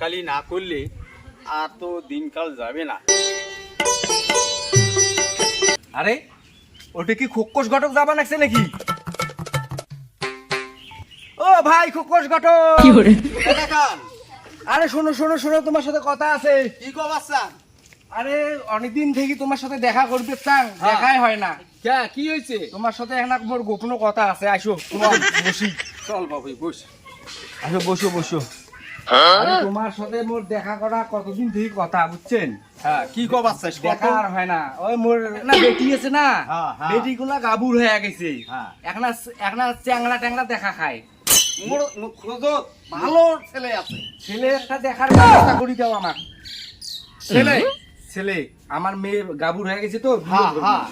খালি না করলে আর তো দিনকাল যাবে না। আরে ওটা কি খোকস ঘটক যাবা নাকছে নাকি? ও ভাই খোকস ঘটক, আরে শোনো শোনো শোনো, তোমার সাথে কথা আছে। কি খবর স্যার? আরে অনেকদিন থেকে তোমার সাথে দেখা করতে চান, দেখাই হয় না। কি হয়েছে? তোমার সাথে এখন মোর গোপন কথা আছে, আসো বসি। চল বাবু বস। আসো বসো বসো। আরে তোমার সাথে মোর দেখা করা কতদিন থেকে কথা, বুঝছেন? হ্যাঁ কি খবর স্যার? দেখা আর হয় না। ওই মোর না বেটি আছে না, হ্যাঁ, হ্যাঁ। বেটি গুলা গাবুর হয়ে গেছে। হ্যাঁ। এখন চ্যাংলা ট্যাংলা দেখা খায়। মোর খোঁজত ভালো ছেলে আছে। ছেলে একটা দেখার ব্যবস্থা করি দাও আমার। ছেলে ছেলে আমার মেয়ে গাবুর হয়ে গেছে তো, হ্যাঁ, হ্যাঁ।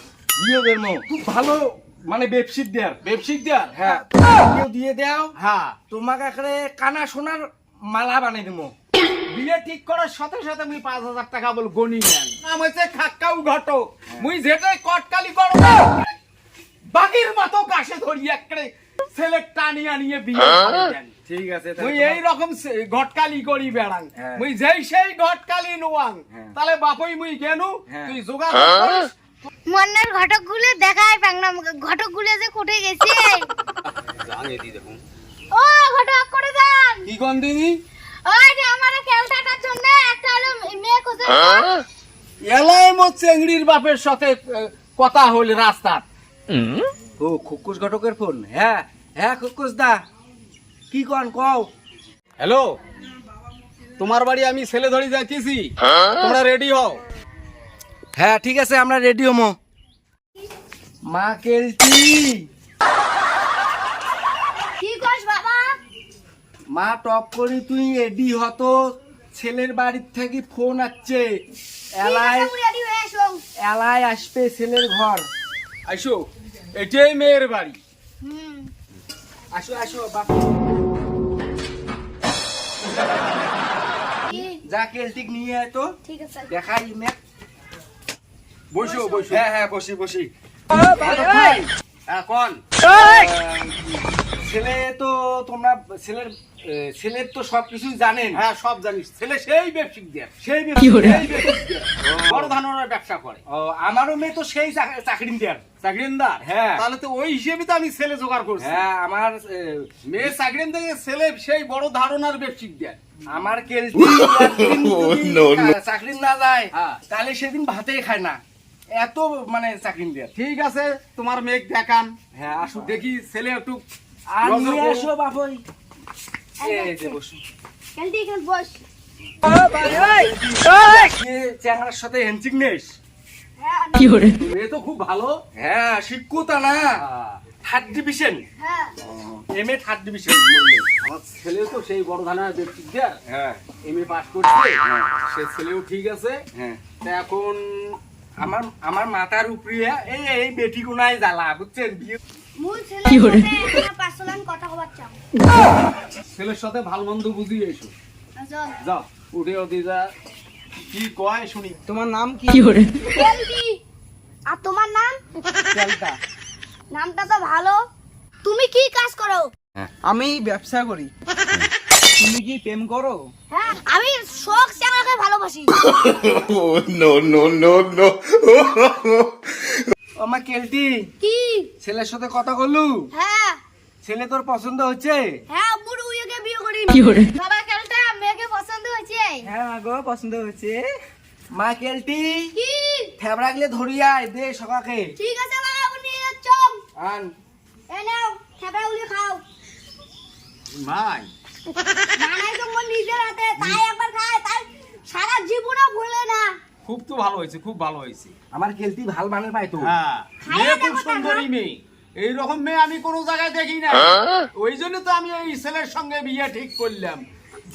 বিয়ে দেব খুব ভালো, মানে বেপসিট দেয়ার। ব্যবসায়িক দেয়ার? হ্যাঁ বিয়ে দিয়ে দাও, হ্যাঁ। তোমাকে এখানে কানা সোনার মালা বানিয়ে দেবো। বিয়ে ঠিক করার সাথে সাথে আমি 5,000 টাকা বল গনি নেন। আমি হচ্ছে খাক্কাউ ঘটক, মুই যেটাই কটকালি করব বাকির মতো গাছে ধরি একরে ছেলে টানিয়া নিয়ে বিয়ে করে দেন। ঠিক আছে, মুই এই রকম ঘটকালি করি বেড়াং। হ্যাঁ। মুই যেই সেই ঘটকালি নোয়াং, হ্যাঁ। তাহলে বাপই মুই গেনু, হ্যাঁ। তুই যোগাযোগ করিস। মন্নার ঘটক গুলো দেখায় পাংনা, ঘটক গুলো যে কোটে গেছে। জানে দি দেখুন ও ঘটক করে যান। কি কোন দিনি ওই যে আমার খেলটাটার জন্য একটা হলো মেয়ে খোঁজে। এলাই মো চেংড়ির বাপের সাথে কথা হল রাস্তাত। ও খোকস ঘটকের ফোন? হ্যাঁ হ্যাঁ খোকস দা, কি কন কও। হ্যালো, তোমার বাড়ি আমি ছেলে ধরে যাইতেছি, তোমরা রেডি হও। হ্যাঁ ঠিক আছে, আমরা রেডি হমো। মা কেলটি, কি কস বাবা? মা টপ করি তুই রেডি হতো, ছেলের বাড়ির থেকে ফোন আসছে। এলাই রেডি হয়ে এসো। এলাই আসবে ছেলের ঘর। আইসো, এটাই মেয়ের বাড়ি। হুম। আসো আসো বাপ, কি? যা কেলটিক নিয়ে আয় তো, ঠিক আছে। দেখাই ইমেল। বসো বসো। হ্যাঁ হ্যাঁ বসি বসি। ভাই, হ্যাঁ কোন? ছেলে তো তোমরা ছেলের তো সবকিছু জানেন। হ্যাঁ সব জানিস, ছেলে সেই ব্যবসায়িক দেয়, সেই সেই ব্যবসায়িক দেয়, বড় ধানের ব্যবসা করে। ও, আমারও মেয়ে তো সেই চাকরি দেয়ার। চাকরিন্দার? হ্যাঁ। তাহলে তো ওই হিসেবে তো আমি ছেলে জোগাড় করছি। হ্যাঁ আমার মেয়ে চাকরিন থেকে ছেলে সেই বড় ধারণার ব্যবসায়িক দেয়। আমার কেলটি একদিন যদি চাকরি না যায়, হ্যাঁ। তাহলে সেদিন ভাতেই খায় না, এত মানে চাকরি দেয়ার। ঠিক আছে, তোমার মেয়ে দেখান। হ্যাঁ আসো দেখি ছেলে একটু আর নজর নিয়ে করো। আসো বাপই। এই যে বসো। খেলটি এখানে বস। চ্যাংড়ার সাথে হ্যান্ডশিক নেস। হ্যাঁ মেয়ে তো খুব ভালো। হ্যাঁ শিক্ষুতা না, থার্ড ডিভিশন, হ্যাঁ। M A third division. আমার ছেলে তো সেই বড় ধারণার ব্যবসায়িক দেয়, হ্যাঁ এমএ পাস করছে, সে ছেলেও ঠিক আছে। হ্যাঁ তা এখন আমার আমার মাথার উপরে এই বেটি কোনায় জ্বালা, বুঝছেন? বিয়ে মূল ছেলের সাথে আমার পার্সোনাল কথা কবার চাও। ছেলের সাথে ভালো মন্দ বুঝিয়ে এসো। চল। যাও উঠে ওদি যা, কি কয় শুনি। তোমার নাম কি? খেলটি। আর তোমার নাম? ক্যালটা। নামটা তো ভালো। তুমি কি কাজ করো? আমি ব্যবসা করি। তুমি কি প্রেম করো? হ্যাঁ আমি শখ চাঙাকে ভালোবাসি। আমার কেলটি, কি? ছেলের সাথে কথা বললু? হ্যাঁ ছেলে তোর পছন্দ হচ্ছে? হ্যাঁ আব্বুর উইকে বিয়ে করি। বাবা খেলটা মেয়েকে পছন্দ হয়েছে। হ্যাঁ গো পছন্দ হয়েছে। মা কেলটি, কি? ফেবরা গেলে ধরিয়া দে সকাকে ঠিক আছে বাবা, আপনি নিয়ে যাচ্ছ। আন। এই নাও খেপা উলি খাও। মাই বানাই তো মন নিজের হাতে, তাই একবার খায়, তাই সারা জীবনে ভুলে না। খুব তো ভালো হয়েছে, খুব ভালো হয়েছে। আমার কেলটি ভাল মানে পাই তো। হ্যাঁ, খাইয়ে মেয়ে খুব দেখো তা, সুন্দরী মেয়ে। এইরকম মেয়ে আমি কোনো জায়গায় দেখি না, ওই জন্য তো আমি এই ছেলের সঙ্গে বিয়ে ঠিক করলাম।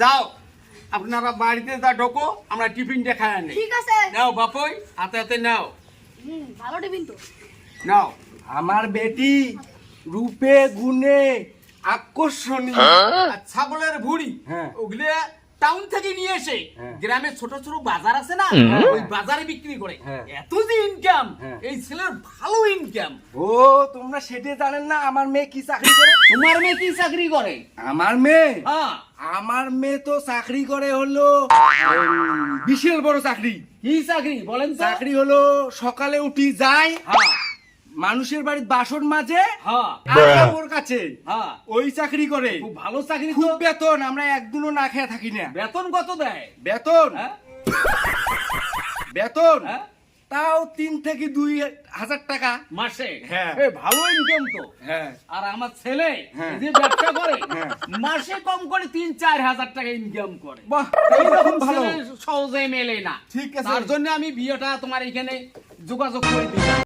যাও আপনারা বাড়িতে যা ঢোকো, আমরা টিফিনটা খাই আনি। ঠিক আছে। নাও বাপই, হাতে হাতে নাও, ভালো টিফিন তো। নাও। আমার বেটি রূপে গুণে আকর্ষণীয়। আর ছাগলের ভুড়ি, হ্যাঁ। ওগুলো টাউন থেকে নিয়ে এসে হ্যাঁ। গ্রামে ছোট ছোট বাজার আছে না ওই বাজারে বিক্রি করে হ্যাঁ। এত যে ইনকাম হ্যাঁ। এই ছেলের ভালো ইনকাম। ও তোমরা সেটা জানেন না আমার মেয়ে কি চাকরি করে? তোমার মেয়ে কি চাকরি করে? আমার মেয়ে হ্যাঁ আমার মেয়ে তো চাকরি করে হলো বিশাল বড় চাকরি। কি চাকরি বলেন তো? চাকরি হলো সকালে উঠি যায় হ্যাঁ মানুষের বাড়ির বাসন মাজে হ্যাঁ আর ওর কাছে হ্যাঁ ওই চাকরি করে। খুব ভালো চাকরি খুব তো। বেতন, আমরা একদিনও না খেয়ে থাকি না। বেতন কত দেয়? বেতন হ্যাঁ বেতন হ্যাঁ তাও 3 থেকে 2,000 টাকা মাসে? হ্যাঁ। এ ভালো ইনকাম তো। হ্যাঁ আর আমার ছেলে হ্যাঁ। যে ব্যবসা করে হ্যাঁ। মাসে কম করে 3-4 হাজার টাকা ইনকাম করে। বাহ এইরকম ভালো। ছেলে সহজে মেলে না। ঠিক আছে। তার জন্য আমি বিয়েটা তোমার এখানে যোগাযোগ করে দিলাম।